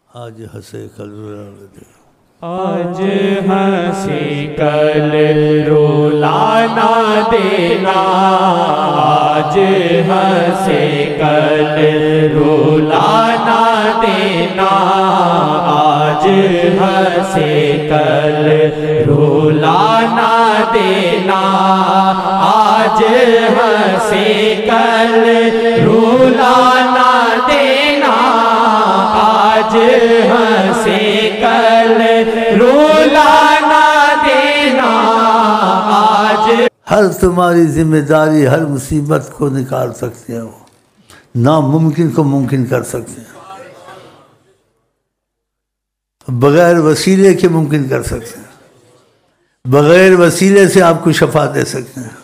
آج ہنسے کل رلا دے، آج ہنسی کل رولانا دینا، آج ہنسی کل رولانا دینا، آج ہنسی کل رولانا دینا، آج ہنسی کل رولانا دینا، آج ہنسی کل رولانا دینا، آج ہر تمہاری ذمہ داری ہر مصیبت کو نکال سکتے ہیں، وہ ناممکن کو ممکن کر سکتے ہیں، بغیر وسیلے کے ممکن کر سکتے ہیں، بغیر وسیلے سے آپ کو شفا دے سکتے ہیں،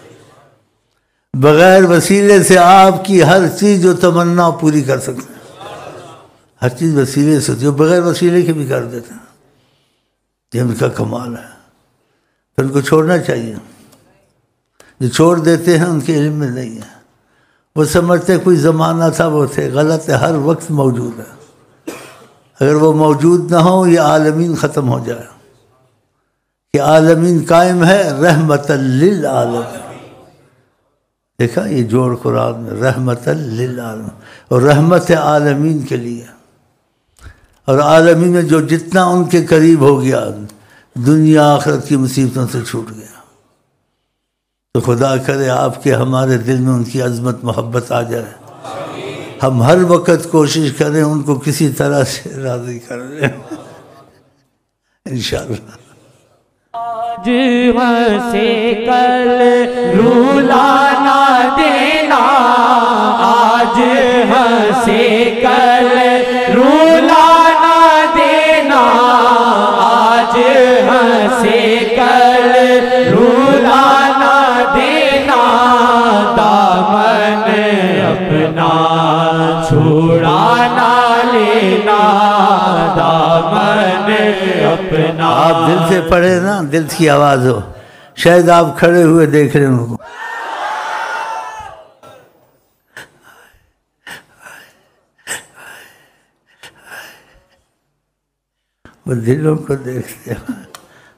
بغیر وسیلے سے آپ کی ہر چیز جو تمنا پوری کر سکتے ہیں، ہر چیز وسیلے سے جو بغیر وسیلے کے بھی کر دیتے ہیں، یہ ان کا کمال ہے، پھر ان کو چھوڑنا چاہیے، جو چھوڑ دیتے ہیں ان کے علم میں نہیں ہے، وہ سمجھتے کوئی زمانہ تھا وہ تھے، غلط ہے، ہر وقت موجود ہے، اگر وہ موجود نہ ہو یہ عالمین ختم ہو جائے، کہ عالمین قائم ہے رحمت للعالمین، دیکھا یہ جوڑ قرآن میں رحمت للعالمین، اور رحمت عالمین کے لیے، اور عالمین میں جو جتنا ان کے قریب ہو گیا دنیا آخرت کی مصیبتوں سے چھوٹ گیا، تو خدا کرے آپ کے ہمارے دل میں ان کی عظمت محبت آ جائے، ہم ہر وقت کوشش کریں ان کو کسی طرح سے راضی کر لیں انشاءاللہ۔ آج ہنسی کل رولانا دینا، آج ہنسی کل رولانا دینا، آج ہنسی کل رولانا دینا، دامن اپنا چھوڑانا لینا، دامن اپنا۔ آپ دل سے پڑھے نا، دل کی آواز ہو، شاید آپ کھڑے ہوئے دیکھ رہے ہوں، وہ دلوں کو دیکھتے ہیں،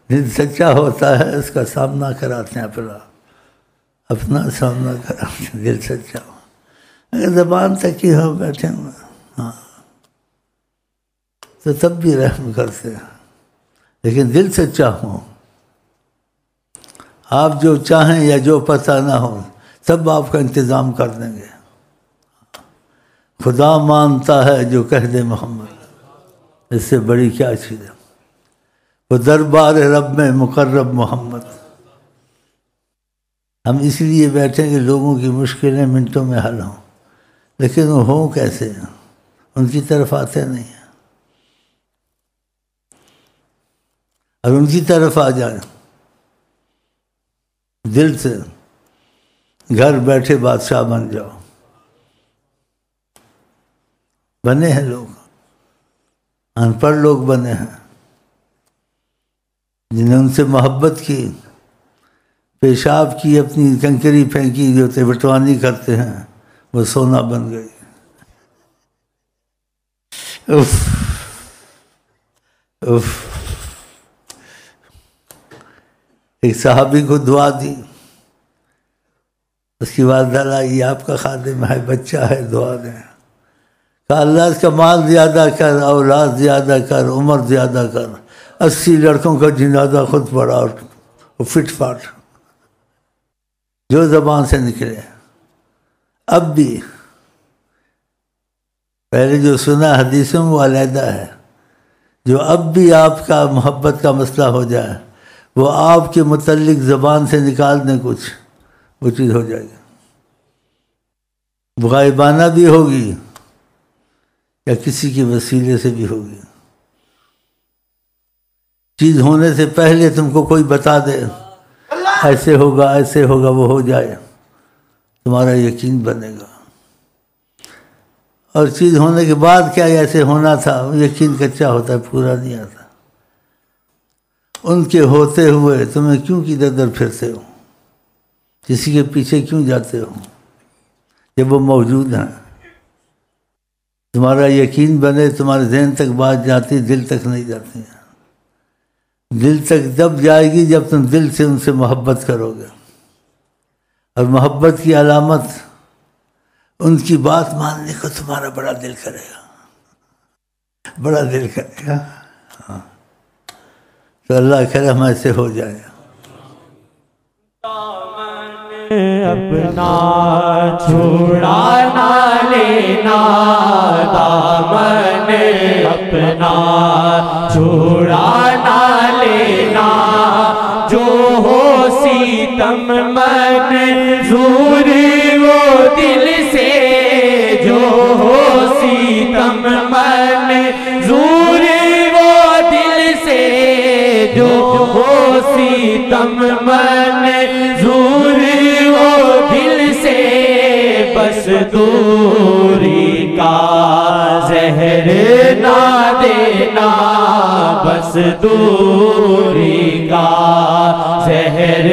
دل سچا ہوتا ہے اس کا سامنا کراتے ہیں، اپنا سامنا کراتے ہیں، دل سچا ہو، اگر زبان تک ہی ہو بیٹھے ہوئے ہاں تو تب بھی رحم کرتے ہیں، لیکن دل سچا ہو، آپ جو چاہیں یا جو پتہ نہ ہو سب آپ کا انتظام کر دیں گے، خدا مانتا ہے جو کہہ دے محمد، اس سے بڑی کیا چیز ہے، وہ دربار رب میں مقرب محمد۔ ہم اس لیے بیٹھیں کہ لوگوں کی مشکلیں منٹوں میں حل ہوں، لیکن وہ ہوں کیسے، ان کی طرف آتے نہیں ہیں، اور ان کی طرف آ جائیں دل سے، گھر بیٹھے بادشاہ بن جاؤ، بنے ہیں لوگ، ان پڑھ لوگ بنے ہیں جنہیں ان سے محبت کی، پیشاب کی، اپنی کنکری پھینکی، جو بٹوانی کرتے ہیں وہ سونا بن گئی۔ اف اف ایک صحابی کو دعا دی، اس کی والدہ لائی، آپ کا خادم ہے، بچہ ہے، دعا دیں، کہا اللہ اس کا مال زیادہ کر، اولاد زیادہ کر، عمر زیادہ کر، 80 لڑکوں کا جنازہ خود پڑا، اور فٹ فاٹ جو زبان سے نکلے، اب بھی پہلے جو سنا حدیثوں وہ علیحدہ ہے، جو اب بھی آپ کا محبت کا مسئلہ ہو جائے وہ آپ کے متعلق زبان سے نکال دیں کچھ، وہ چیز ہو جائے گی، وہ غائبانہ بھی ہوگی یا کسی کے وسیلے سے بھی ہوگی، چیز ہونے سے پہلے تم کو کوئی بتا دے ایسے ہوگا ایسے ہوگا، وہ ہو جائے، تمہارا یقین بنے گا، اور چیز ہونے کے بعد کیا ایسے ہونا تھا، یقین کچا ہوتا ہے، پورا نہیں آتا، ان کے ہوتے ہوئے تمہیں کیوں کی در پھرتے ہو، کسی کے پیچھے کیوں جاتے ہو، جب وہ موجود ہیں تمہارا یقین بنے، تمہارے ذہن تک بات جاتی، دل تک نہیں جاتی ہے۔ دل تک جب جائے گی جب تم دل سے ان سے محبت کرو گے، اور محبت کی علامت ان کی بات ماننے کو تمہارا بڑا دل کرے گا، بڑا دل کرے گا۔ ہاں، تو اللہ کرم ایسے ہو جائے۔ اپنا چھوڑا نہ لینا، دامن اپنا چھوڑا نہ لینا، جو ہو سیتم منظور وہ دل سے، جو ہو سیتم منظور وہ دل سے، جو ہو سیتم منظور وہ دل سے، بس دوری کا زہر نہ دینا، بس دوری کا زہر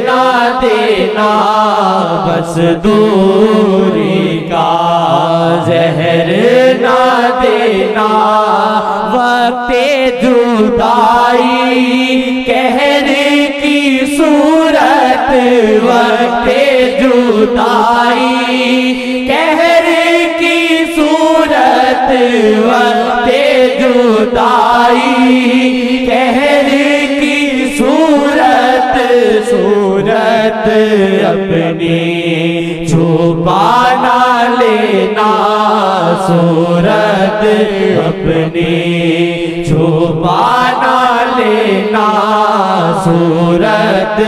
نہ دینا، بس دوری کا زہر نہ دینا، وقت جدائی قہر کی صورت، وقت جدائی قہر کی صورت، وقت جدائی قہر کی صورت، صورت اپنی چھپا نہ لینا، صورت اپنی چھپا نہ لینا، صورت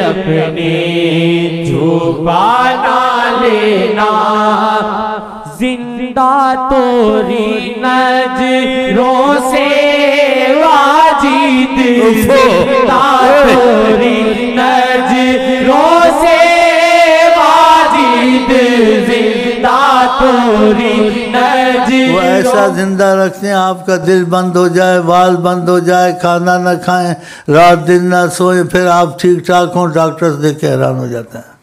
اپنی چھپا نہ لینا، زندہ توری نظروں سے واجد، زندہ توری نظروں سے واجد، زندہ توری نظروں، وہ ایسا زندہ رکھتے ہیں آپ کا دل بند ہو جائے، وال بند ہو جائے، کھانا نہ کھائیں، رات دن نہ سوئیں، پھر آپ ٹھیک ٹھاک ہوں، ڈاکٹر سے دیکھ کے حیران ہو جاتا ہے۔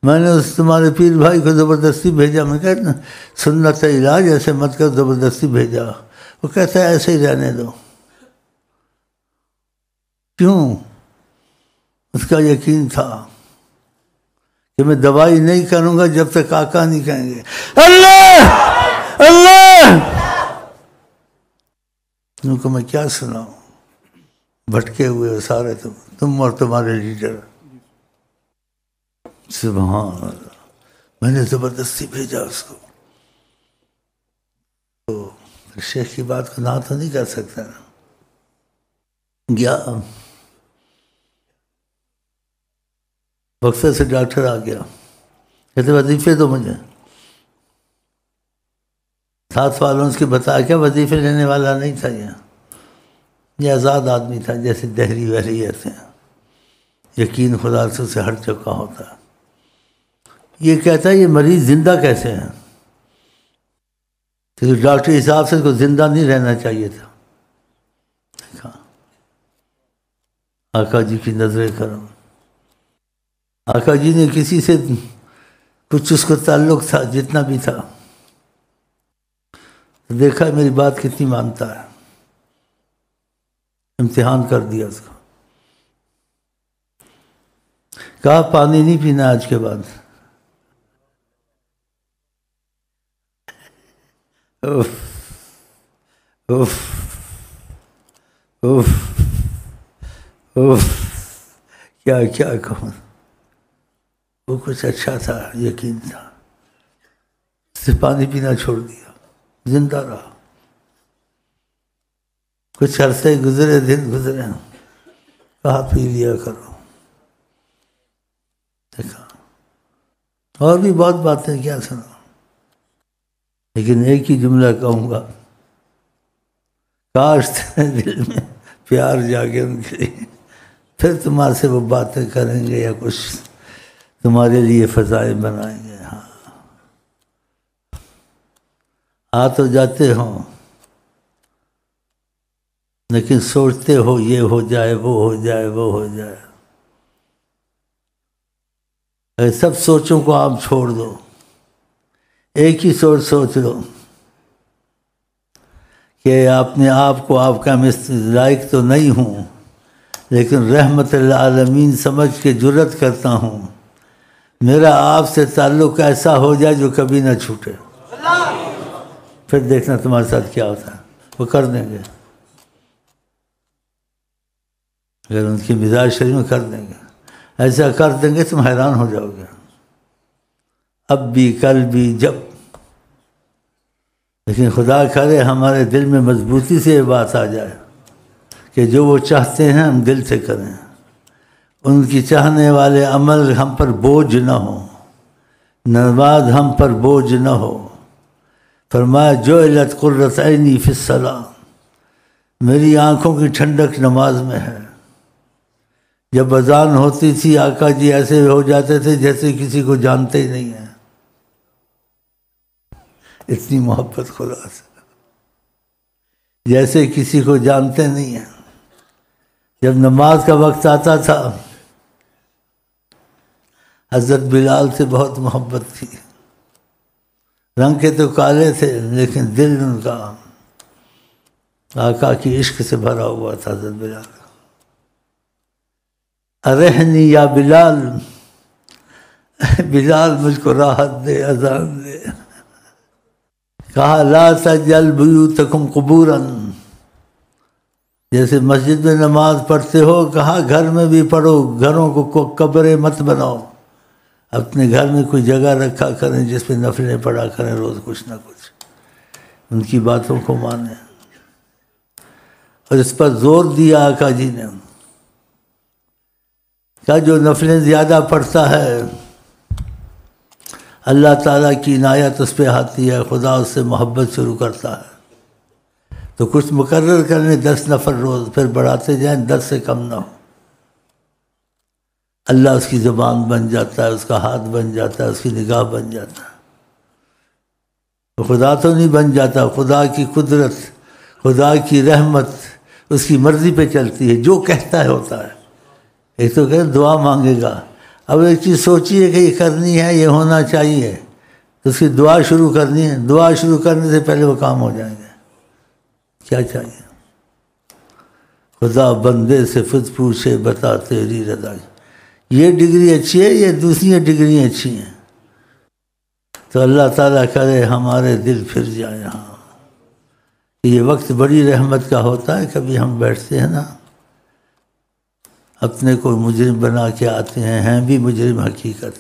میں نے اس تمہارے پیر بھائی کو زبردستی بھیجا، میں کہتا ہوں سنت علاج ایسے مت کر، زبردستی بھیجا، وہ کہتا ہے ایسے ہی رہنے دو۔ کیوں؟ اس کا یقین تھا کہ میں دوائی نہیں کروں گا جب تک آقا نہیں کہیں گے اللہ اللہ۔ ان کو میں کیا سناؤں، بھٹکے ہوئے ہو سارے تم اور تمہارے لیڈر۔ سبحان اللہ، میں نے زبردستی بھیجا اس کو، تو شیخ کی بات کو نہ تو نہیں کر سکتا نا۔ گیا وقفے سے ڈاکٹر آ گیا، کہتے وظیفے دو مجھے، ساتھ والوں اس کے بتایا کیا وظیفے لینے والا نہیں تھا، یہ آزاد آدمی تھا، جیسے دہری وہری ایسے ہیں، یقین خدا سے اسے ہٹ چکا ہوتا ہے۔ یہ کہتا ہے یہ مریض زندہ کیسے ہیں؟ تو ڈاکٹر حساب سے اس کو زندہ نہیں رہنا چاہیے تھا۔ آقا جی کی نظر کرم، آقا جی نے کسی سے کچھ اس کو تعلق تھا، جتنا بھی تھا، دیکھا میری بات کتنی مانتا ہے، امتحان کر دیا اس کو، کہا پانی نہیں پینا آج کے بعد۔ اوف اوف اوف اوف، کیا کیا کہوں، وہ کچھ اچھا تھا، یقین تھا، اس سے پانی پینا چھوڑ دیا، زندہ رہا۔ کچھ عرصے گزرے، دن گزرے، کہا پی لیا کرو، دیکھا، اور بھی بہت باتیں کیا سنا، لیکن ایک ہی جملہ کہوں گا، کاش تیرے دل میں پیار جاگے ان کے لیے، پھر تمہارے سے وہ باتیں کریں گے یا کچھ تمہارے لیے فضائل بنائیں گے۔ ہاں، آ تو جاتے ہوں لیکن سوچتے ہو یہ ہو جائے، وہ ہو جائے، وہ ہو جائے۔ سب سوچوں کو آپ چھوڑ دو، ایک ہی سوچ لو کہ اپنے آپ کو آپ کا میں لائق تو نہیں ہوں، لیکن رحمت للعالمین سمجھ کے جرت کرتا ہوں، میرا آپ سے تعلق ایسا ہو جائے جو کبھی نہ چھوٹے، پھر دیکھنا تمہارے ساتھ کیا ہوتا ہے۔ وہ کر دیں گے، اگر ان کی مزاج شریف میں کر دیں گے، ایسا کر دیں گے تم حیران ہو جاؤ گے، اب بھی کل بھی جب۔ لیکن خدا کرے ہمارے دل میں مضبوطی سے یہ بات آ جائے کہ جو وہ چاہتے ہیں ہم دل سے کریں، ان کی چاہنے والے عمل ہم پر بوجھ نہ ہو، نماز ہم پر بوجھ نہ ہو۔ فرمایا جعلت قرۃ عینی فی الصلاۃ، میری آنکھوں کی ٹھنڈک نماز میں ہے۔ جب اذان ہوتی تھی آقا جی ایسے ہو جاتے تھے جیسے کسی کو جانتے ہی نہیں ہیں، اتنی محبت خدا سے، جیسے کسی کو جانتے نہیں ہیں۔ جب نماز کا وقت آتا تھا حضرت بلال سے بہت محبت تھی، رنگ کے تو کالے تھے لیکن دل ان کا آقا کی عشق سے بھرا ہوا تھا۔ حضرت بلال ارحنی یا بلال، بلال مجھ کو راحت دے، اذان دے۔ کہا لا تجعل بیوتکم قبورا، جیسے مسجد میں نماز پڑھتے ہو کہا گھر میں بھی پڑھو، گھروں کو قبریں مت بناؤ، اپنے گھر میں کوئی جگہ رکھا کریں جس پہ نفلیں پڑھا کریں روز کچھ نہ کچھ، ان کی باتوں کو مانیں۔ اور اس پر زور دیا آقا جی نے، کہا جو نفلیں زیادہ پڑھتا ہے اللہ تعالیٰ کی عنایت اس پہ آتی ہے، خدا اس سے محبت شروع کرتا ہے۔ تو کچھ مقرر کرنے 10 نفل روز، پھر بڑھاتے جائیں 10 سے کم نہ ہو، اللہ اس کی زبان بن جاتا ہے، اس کا ہاتھ بن جاتا ہے، اس کی نگاہ بن جاتا ہے۔ تو خدا تو نہیں بن جاتا، خدا کی قدرت، خدا کی رحمت اس کی مرضی پہ چلتی ہے، جو کہتا ہے ہوتا ہے۔ ایک تو کہ دعا مانگے گا، اب ایک چیز سوچیے کہ یہ کرنی ہے، یہ ہونا چاہیے، تو اس کی دعا شروع کرنی ہے، دعا شروع کرنے سے پہلے وہ کام ہو جائیں گے۔ کیا چاہیے؟ خدا بندے سے خود پوچھے بتا تیری رضا، یہ ڈگری اچھی ہے، یہ دوسری ڈگری اچھی ہیں، تو اللہ تعالیٰ کرے ہمارے دل پھر جائیں۔ ہاں یہ وقت بڑی رحمت کا ہوتا ہے، کبھی ہم بیٹھتے ہیں نا اپنے کو مجرم بنا کے آتے ہیں بھی مجرم حقیقت،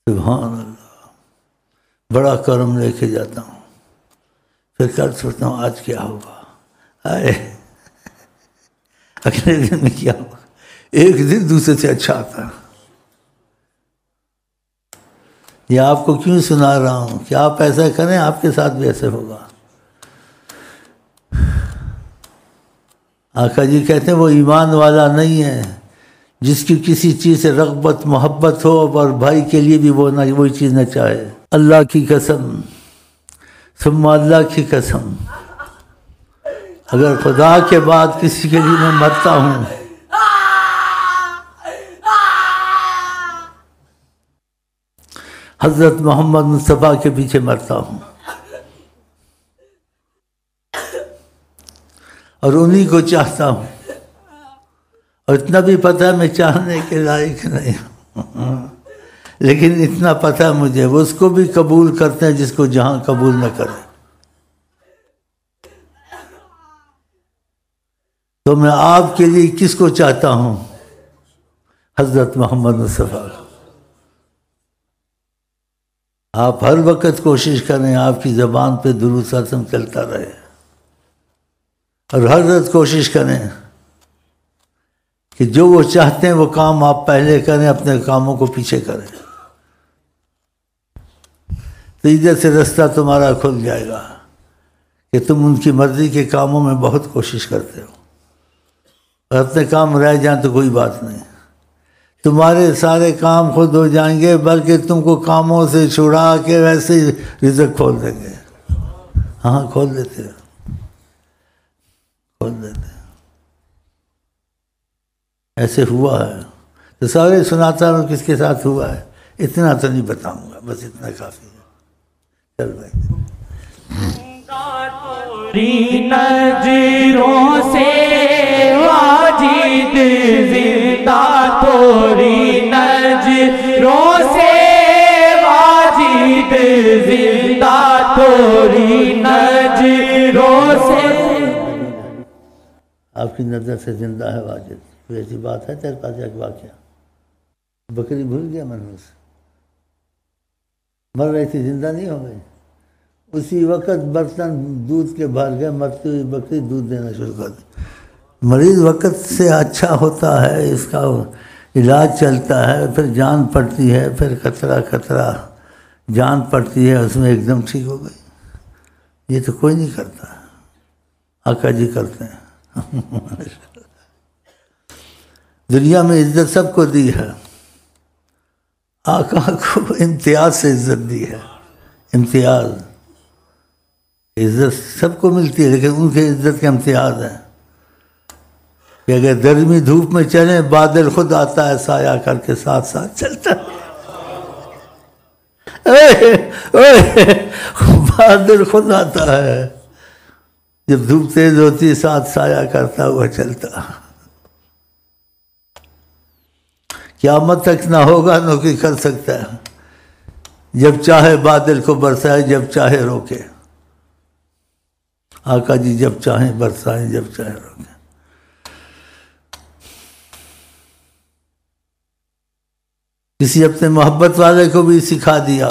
سبحان اللہ، بڑا کرم لے کے جاتا ہوں، پھر کل سوچتا ہوں آج کیا ہوگا، اگلے دن میں کیا ہوگا، ایک دن دوسرے سے اچھا آتا ہے۔ یہ آپ کو کیوں سنا رہا ہوں کہ آپ ایسا کریں آپ کے ساتھ بھی ایسے ہوگا۔ آقا جی کہتے ہیں وہ ایمان والا نہیں ہے جس کی کسی چیز سے رغبت محبت ہو اور بھائی کے لیے بھی وہ نہ وہی چیز نہ چاہے۔ اللہ کی قسم، ثم اللہ کی قسم، اگر خدا کے بعد کسی کے لیے میں مرتا ہوں حضرت محمد مصطفیٰ کے پیچھے مرتا ہوں، اور انہی کو چاہتا ہوں، اور اتنا بھی پتہ ہے میں چاہنے کے لائق نہیں ہوں، لیکن اتنا پتہ ہے مجھے وہ اس کو بھی قبول کرتے ہیں جس کو جہاں قبول نہ کرے۔ تو میں آپ کے لیے کس کو چاہتا ہوں؟ حضرت محمد مصطفیٰ۔ آپ ہر وقت کوشش کریں آپ کی زبان پہ درود ساتم چلتا رہے، اور ہر وقت کوشش کریں کہ جو وہ چاہتے ہیں وہ کام آپ پہلے کریں، اپنے کاموں کو پیچھے کریں، تو ادھر سے رستہ تمہارا کھل جائے گا کہ تم ان کی مرضی کے کاموں میں بہت کوشش کرتے ہو، اور اپنے کام رہ جائیں تو کوئی بات نہیں، تمہارے سارے کام خود ہو جائیں گے، بلکہ تم کو کاموں سے چھڑا کے ویسے ہی رزق کھول دیں گے۔ ہاں کھول دیتے ہیں، کھول دیتے ہیں، ایسے ہوا ہے۔ تو سارے سناتا ہوں کس کے ساتھ ہوا ہے، اتنا تو نہیں بتاؤں گا، بس اتنا کافی ہے. چل بھائی. نظروں سے واجد زندہ توری نظروں سے واجد زندہ توری نظروں سے. آپ کی نظر سے زندہ ہے واجد. کوئی ایسی بات ہے تیرے پاس ایک واقعہ؟ بکری بھول گیا منحوس، مر رہی تھی، زندہ نہیں ہو گئی. اسی وقت برتن دودھ کے بھر گئے، مرتی ہوئی بکری دودھ دینا شروع کر دی. مریض وقت سے اچھا ہوتا ہے، اس کا علاج چلتا ہے، پھر جان پڑتی ہے، پھر خطرہ خطرہ جان پڑتی ہے، اس میں ایک دم ٹھیک ہو گئی. یہ تو کوئی نہیں کرتا، آقا جی کرتے ہیں. دنیا میں عزت سب کو دی ہے، آقا کو امتیاز سے عزت دی ہے. امتیاز، عزت سب کو ملتی ہے لیکن ان کے عزت کا امتیاز ہے کہ اگر گرمی دھوپ میں چلیں بادل خود آتا ہے سایہ کر کے ساتھ ساتھ چلتا ہے. بادل خود آتا ہے جب دھوپ تیز ہوتی ہے، ساتھ سایہ کرتا ہوا چلتا. قیامت تک نہ ہوگا نہ کوئی کر سکتا ہے. جب چاہے بادل کو برسائے، جب چاہے روکے. آقا جی جب چاہیں برسائیں، جب چاہے روکیں. کسی اپنے محبت والے کو بھی سکھا دیا،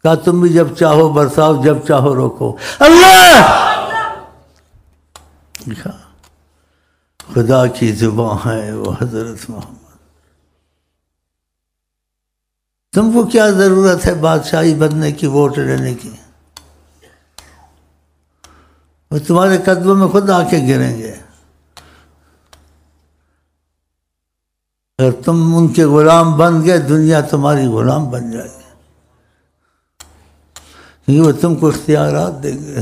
کہا تم بھی جب چاہو برساؤ، جب چاہو روکو. اللہ خدا کی زبان ہے وہ حضرت محمد. تم کو کیا ضرورت ہے بادشاہی بننے کی، ووٹ لینے کی؟ وہ تمہارے قدموں میں خود آ کے گریں گے. اگر تم ان کے غلام بن گئے، دنیا تمہاری غلام بن جائے گی، کیونکہ وہ تم کو اختیارات دیں گے.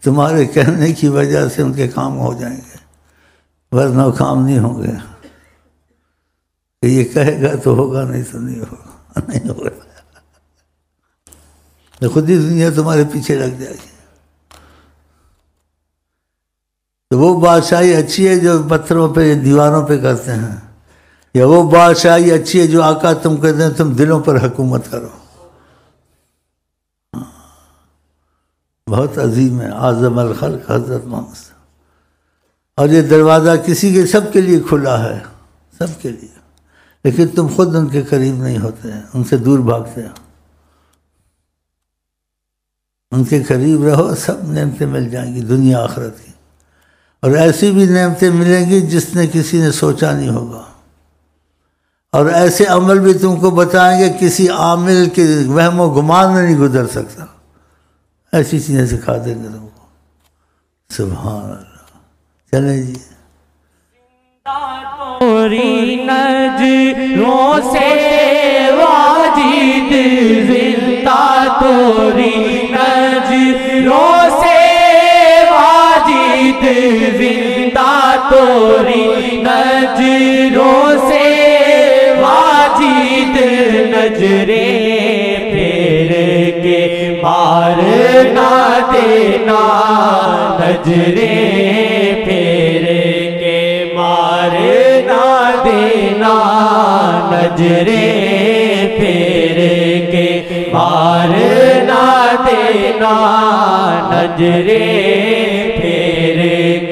تمہارے کہنے کی وجہ سے ان کے کام ہو جائیں گے، ورنہ کام نہیں ہوں گے. کہ یہ کہے گا تو ہوگا، نہیں تو نہیں ہوگا. نہیں ہوگا تو خود ہی دنیا تمہارے پیچھے لگ جائے گی. تو وہ بادشاہی اچھی ہے جو پتھروں پہ دیواروں پہ کرتے ہیں، یا وہ بادشاہی اچھی ہے جو آقا تم کہتے ہیں تم دلوں پر حکومت کرو؟ بہت عظیم ہے اعظم الخلق حضرت محمد. اور یہ دروازہ کسی کے، سب کے لیے کھلا ہے، سب کے لیے. لیکن تم خود ان کے قریب نہیں ہوتے ہیں، ان سے دور بھاگتے ہیں. ان کے قریب رہو، سب نعمتیں مل جائیں گی دنیا آخرت کی. اور ایسی بھی نعمتیں ملیں گی جس نے کسی نے سوچا نہیں ہوگا. اور ایسے عمل بھی تم کو بتائیں گے کسی عامل کے وہم و گمان میں نہیں گزر سکتا. ایسی چیزیں سکھا دیں گے تم کو. سبحان اللہ. چلیں جی. توری نظروں سے واجد زندہ توری نظروں سے واجد زندہ توری نظروں سے واجد نظریں پھیر کے مار نہ دینا، نظریں پھیر کے مار نہ دینا، نظریں پھیر کے مار نہ دینا، نظریں پھیر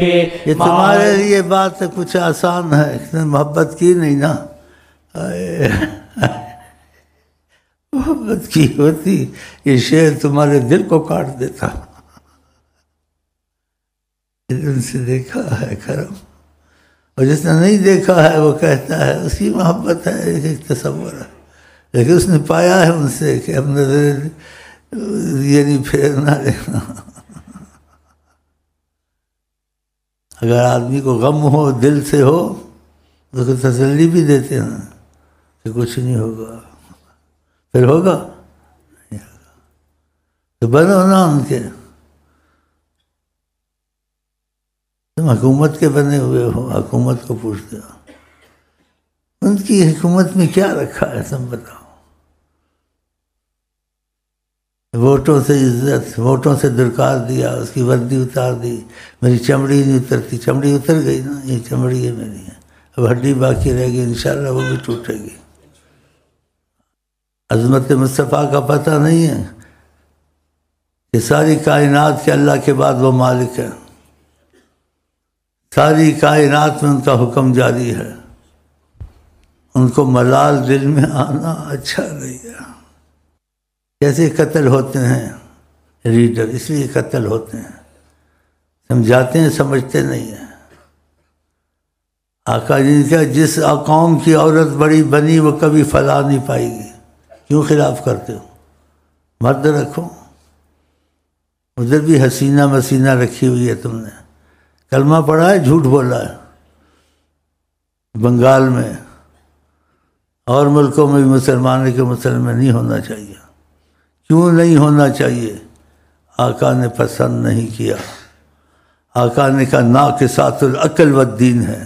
کے. یہ تمہارے لیے بات کچھ آسان ہے، محبت کی نہیں نا. محبت کی ہوتی یہ شعر تمہارے دل کو کاٹ دیتا. ان سے دیکھا ہے کرم، اور جس نے نہیں دیکھا ہے وہ کہتا ہے اس کی محبت ہے، ایک تصور ہے. لیکن اس نے پایا ہے ان سے کہ ہم نظر یہ نہیں پھیرنا دیکھنا. اگر آدمی کو غم ہو، دل سے ہو، تو اس کو تسلی بھی دیتے ہیں کہ کچھ نہیں ہوگا. پھر ہوگا نہیں ہوگا تو بنو نا ان کے. تم حکومت کے بنے ہوئے ہو، حکومت کو پوچھتے ہو. ان کی حکومت میں کیا رکھا ہے تم بتاؤ؟ ووٹوں سے عزت، ووٹوں سے درکار دیا، اس کی وردی اتار دی، میری چمڑی نہیں اترتی، چمڑی اتر گئی نا، یہ چمڑی ہے میری ہے، اب ہڈی باقی رہ گئی، انشاءاللہ وہ بھی ٹوٹے گی۔ عظمت مصطفیٰ کا پتہ نہیں ہے کہ ساری کائنات کے اللہ کے بعد وہ مالک ہے، ساری کائنات میں ان کا حکم جاری ہے، ان کو ملال دل میں آنا اچھا نہیں ہے۔ کیسے قتل ہوتے ہیں لیڈر؟ اس لیے قتل ہوتے ہیں، سمجھاتے ہیں سمجھتے نہیں ہیں۔ آقا جی کا جس قوم کی عورت بڑی بنی وہ کبھی فلاح نہیں پائے گی، کیوں خلاف کرتے ہو؟ مرد رکھو، ادھر بھی حسینہ مسینہ رکھی ہوئی ہے تم نے، کلمہ پڑھا ہے، جھوٹ بولا ہے۔ بنگال میں اور ملکوں میں بھی مسلمانوں کے مسلمان نہیں ہونا چاہیے۔ کیوں نہیں ہونا چاہیے؟ آقا نے پسند نہیں کیا۔ آقا نے کہا ناقصات العقل والدین ہے،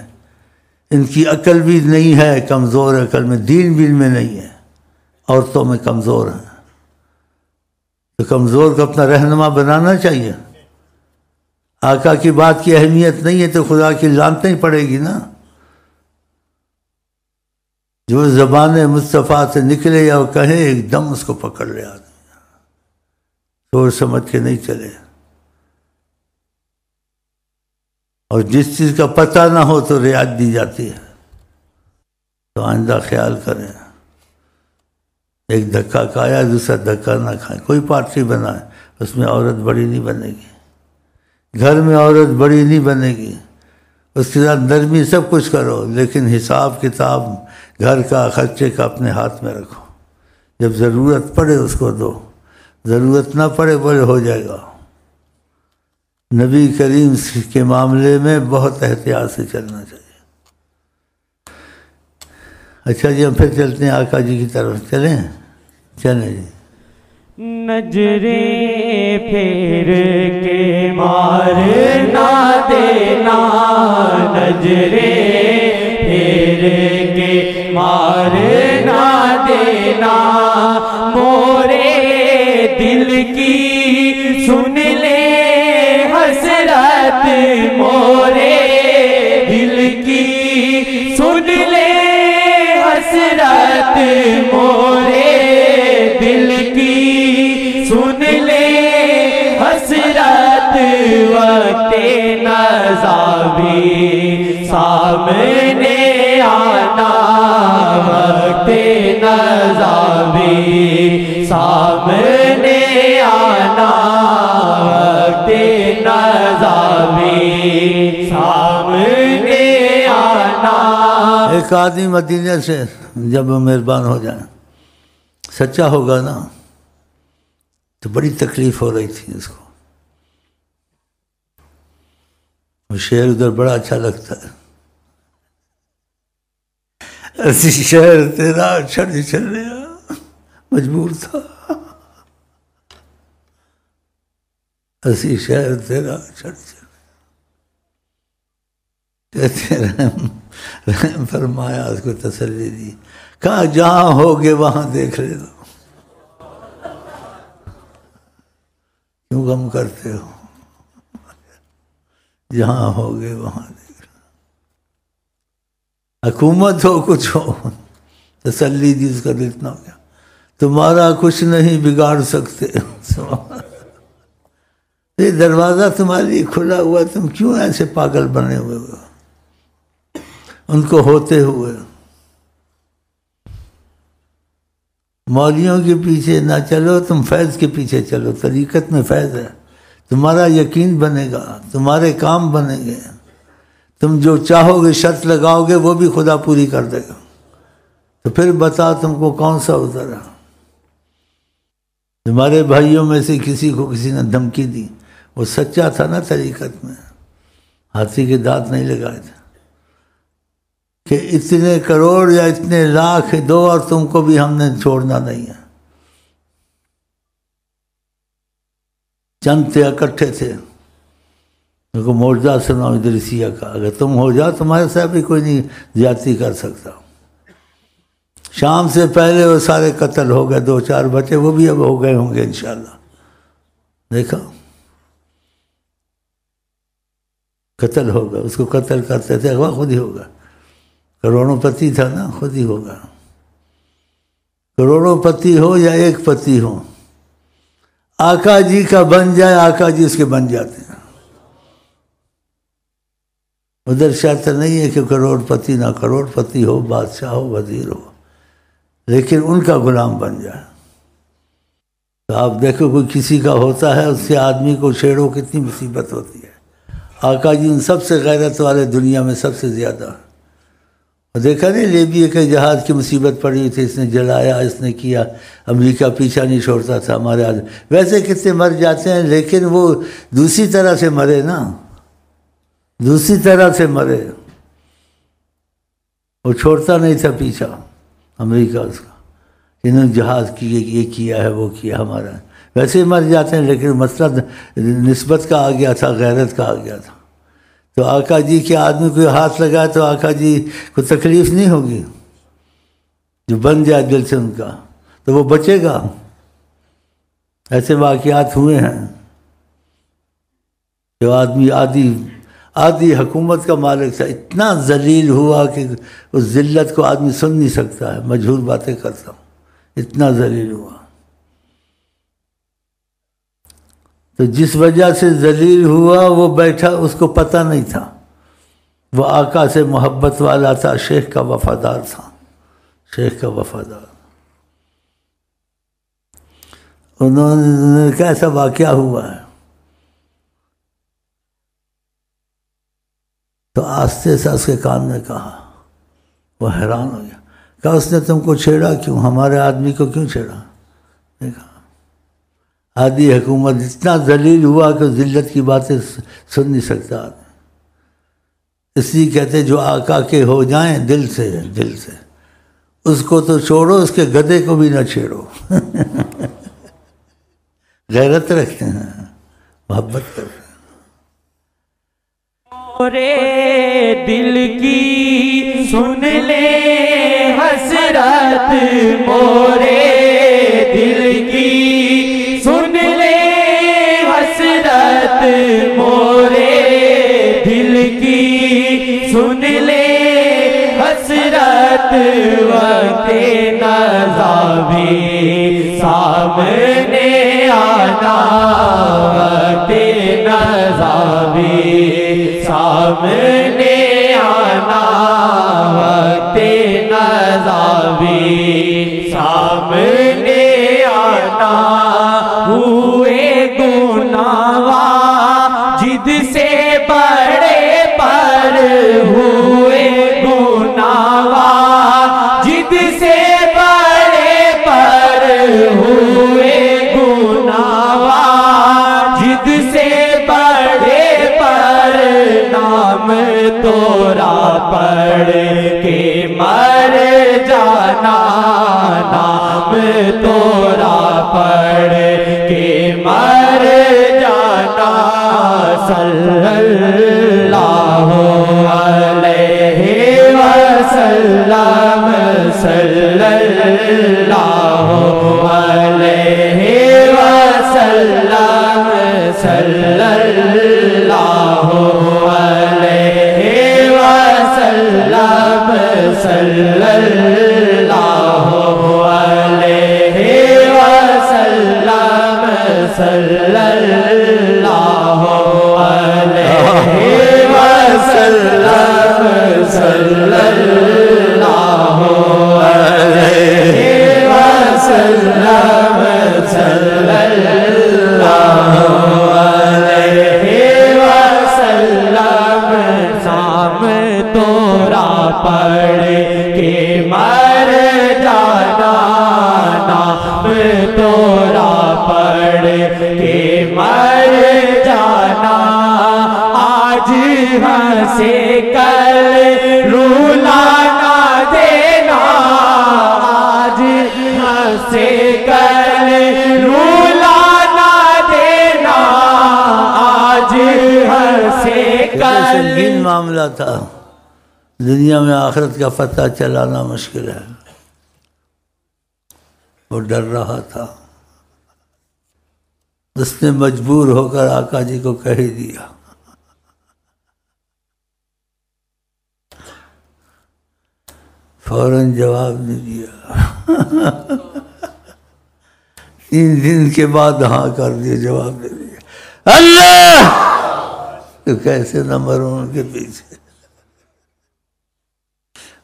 ان کی عقل بھی نہیں ہے، کمزور ہے عقل میں، دین بھی ان میں نہیں ہے، عورتوں میں کمزور ہیں۔ تو کمزور کو اپنا رہنما بنانا چاہیے۔ آقا کی بات کی اہمیت نہیں ہے تو خدا کی لعنتیں ہی پڑے گی نا۔ جو زبان مصطفیٰ سے نکلے یا وہ کہے ایک دم اس کو پکڑ لے آدمی، سوچ سمجھ کے نہیں چلے۔ اور جس چیز کا پتہ نہ ہو تو رعایت دی جاتی ہے، تو آئندہ خیال کریں۔ ایک دھکا کھایا دوسرا دھکا نہ کھائیں۔ کوئی پارٹی بنائے اس میں عورت بڑی نہیں بنے گی، گھر میں عورت بڑی نہیں بنے گی، اس کے ساتھ نرمی سب کچھ کرو، لیکن حساب کتاب گھر کا خرچے کا اپنے ہاتھ میں رکھو۔ جب ضرورت پڑے اس کو دو، ضرورت نہ پڑے بولے ہو جائے گا۔ نبی کریم کے معاملے میں بہت احتیاط سے چلنا چاہیے۔ اچھا جی، ہم پھر چلتے ہیں آقا جی کی طرف، چلیں جی۔ نظریں پھیر کے مار نہ دینا، نظریں پھیر کے مار نہ دینا، مورے دل کی سن لے حسرت، مورے دل کی سن لے حسرت، مورے دل کی سن لے حسرت، وقت نزا بھی سامنے آنا، وقت نزا بھی سامنے آنا، وقت نزا بھی سامنے آنا۔ ایک آدمی مدینہ سے جب مہربان ہو جائیں، سچا ہوگا نا، تو بڑی تکلیف ہو رہی تھی اس کو۔ وہ شعر ادھر بڑا اچھا لگتا ہے، ایسی شہر تیرا چھڑ چلے مجبور تھا، ایسی شہر تیرا چھڑ چلے۔ کہتے رحم فرمایا، اس کو تسلی دی، کہا جہاں ہوگے وہاں دیکھ لے دو، کیوں غم کرتے ہو، جہاں ہوگے وہاں دیکھ لو۔ حکومت ہو کچھ ہو، تسلی دی، اس کا دل اتنا ہو گیا، تمہارا کچھ نہیں بگاڑ سکتے، یہ دروازہ تمہارے لیے کھلا ہوا، تم کیوں ایسے پاگل بنے ہوئے ہو ان کو ہوتے ہوئے؟ مولویوں کے پیچھے نہ چلو، تم فیض کے پیچھے چلو، طریقت میں فیض ہے، تمہارا یقین بنے گا، تمہارے کام بنیں گے، تم جو چاہو گے شرط لگاؤ گے وہ بھی خدا پوری کر دے گا۔ تو پھر بتا تم کو کون سا اترا؟ تمہارے بھائیوں میں سے کسی کو کسی نے دھمکی دی، وہ سچا تھا نا طریقت میں، ہاتھی کے دانت نہیں لگائے تھے کہ اتنے کروڑ یا اتنے لاکھ دو اور تم کو بھی ہم نے چھوڑنا نہیں ہے۔ چند تھے، اکٹھے تھے، ان کو معجزہ سناؤ ادریسیہ کا، اگر تم ہو جاؤ تمہارے ساتھ بھی کوئی نہیں زیادتی کر سکتا۔ شام سے پہلے وہ سارے قتل ہو گئے، 2-4 بچے وہ بھی اب ہو گئے ہوں گے انشاءاللہ۔ دیکھا قتل ہوگا، اس کو قتل کرتے تھے اغوا خود ہی ہوگا، کروڑوں پتی تھا نا، خود ہی ہوگا۔ کروڑوں پتی ہو یا ایک پتی ہو، آقا جی کا بن جائے، آقا جی اس کے بن جاتے ہیں۔ ادھر شرط نہیں ہے کہ کروڑ پتی نہ کروڑ پتی ہو، بادشاہ ہو، وزیر ہو، لیکن ان کا غلام بن جائے۔ تو آپ دیکھو کوئی کسی کا ہوتا ہے، اس سے آدمی کو چھیڑو کتنی مصیبت ہوتی ہے۔ آقا جی ان سب سے غیرت والے دنیا میں سب سے زیادہ۔ اور دیکھا نہیں لیبیا کے جہاز کی مصیبت پڑی تھی، اس نے جلایا، اس نے کیا، امریکہ پیچھا نہیں چھوڑتا تھا ہمارے آدمی۔ ویسے کتنے مر جاتے ہیں، لیکن وہ دوسری طرح سے مرے نا، دوسری طرح سے مرے، وہ چھوڑتا نہیں تھا پیچھا امریکہ اس کا، انہوں نے جہاز کی یہ کیا ہے وہ کیا ہمارا، ویسے ہی مر جاتے ہیں، لیکن مسئلہ نسبت کا آ گیا تھا، غیرت کا آ گیا تھا۔ تو آقا جی کے آدمی کو ہاتھ لگائے تو آقا جی کو تکلیف نہیں ہوگی، جو بن جائے دل سے ان کا تو وہ بچے گا۔ ایسے واقعات ہوئے ہیں، جو آدمی آدھی حکومت کا مالک تھا، اتنا ذلیل ہوا کہ اس ذلت کو آدمی سن نہیں سکتا ہے، مجہور باتیں کرتا ہوں، اتنا ذلیل ہوا۔ تو جس وجہ سے ذلیل ہوا وہ بیٹھا، اس کو پتہ نہیں تھا، وہ آقا سے محبت والا تھا، شیخ کا وفادار تھا، شیخ کا وفادار۔ انہوں نے کیسا واقعہ ہوا ہے، تو آہستہ سے اس کے کان میں کہا، وہ حیران ہو گیا، کہا اس نے تم کو چھیڑا کیوں، ہمارے آدمی کو کیوں چھیڑا؟ دیکھا آدھی حکومت اتنا ذلیل ہوا کہ ذلت کی باتیں سن نہیں سکتا آدمی۔ اس لیے کہتے جو آقا کے ہو جائیں دل سے، دل سے، اس کو تو چھوڑو، اس کے گدھے کو بھی نہ چھیڑو۔ غیرت رکھتے ہیں، محبت کرتے ہیں۔ مورے دل کی سن لے حسرت، مورے دل کی سن لے حسرت، مورے دل کی سن لے حسرت، وقت نزا بھی سامنے آنا، وقت نزا بھی سامنے آنا، وقت نزا بھی سامنے آنا، ہوئے گناہگار جد سے بڑے پر، ہوئے گناہگار جد سے بڑے پر، ہوئے گناہگار جد سے بڑے پر، نام تورا پڑھ کے مر جانا، نام تورا پڑھ کے مر جانا، صلی اللہ علیہ وسلم، صلی اللہ علیہ وسلم، صلی اللہ علیہ وسلم، صلی اللہ علیہ وسلم، صلی اللہ علیہ وسلم، صلی اللہ علیہ وسلم، صلی اللہ علیہ وسلم، سام تورا پڑھ کے مر جانا، نام تورا پڑھ کے مر جانا، آج ہنسے کل رولا نہ دینا، آج ہنسے کل رولا نہ دینا، آج ہنسے کل۔ سنگین معاملہ تھا، دنیا میں آخرت کا فتح چلانا مشکل ہے، وہ ڈر رہا تھا، اس نے مجبور ہو کر آقا جی کو کہہ دیا۔ فوراً جواب نہیں دیا 3 دن کے بعد ہاں کر دیا، جواب دے دیا۔ اللہ تو کیسے نہ مروں ان کے پیچھے،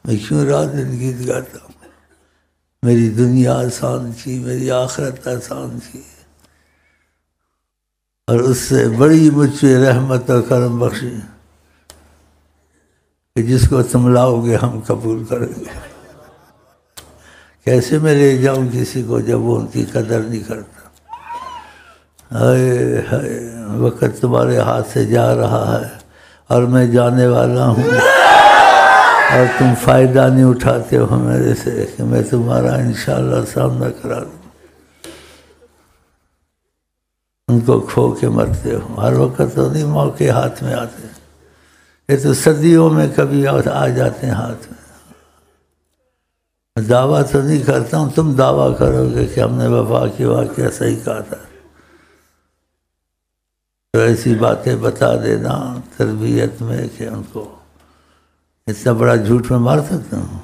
میں کیوں رات دن گیت گاتا ہوں؟ میری دنیا آسان تھی، میری آخرت آسان تھی، اور اس سے بڑی مجھ پہ رحمت اور کرم بخشی کہ جس کو تم لاؤ گے ہم قبول کریں گے۔ کیسے میں لے جاؤں کسی کو جب وہ ان کی قدر نہیں کرتا؟ ہائے ہائے، وقت تمہارے ہاتھ سے جا رہا ہے اور میں جانے والا ہوں، اور تم فائدہ نہیں اٹھاتے ہو میرے سے کہ میں تمہارا انشاءاللہ سامنا کرا دوں۔ ان کو کھو کے مرتے ہو، ہر وقت تو نہیں موقع ہاتھ میں آتے، یہ تو صدیوں میں کبھی آ جاتے ہیں ہاتھ میں۔ دعویٰ تو نہیں کرتا ہوں، تم دعویٰ کرو گے کہ ہم نے وفا کی واقعہ صحیح کہا تھا، تو ایسی باتیں بتا دینا تربیت میں کہ ان کو اتنا بڑا جھوٹ میں مار سکتا ہوں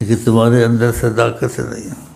کہ تمہارے اندر صداقت نہیں ہے۔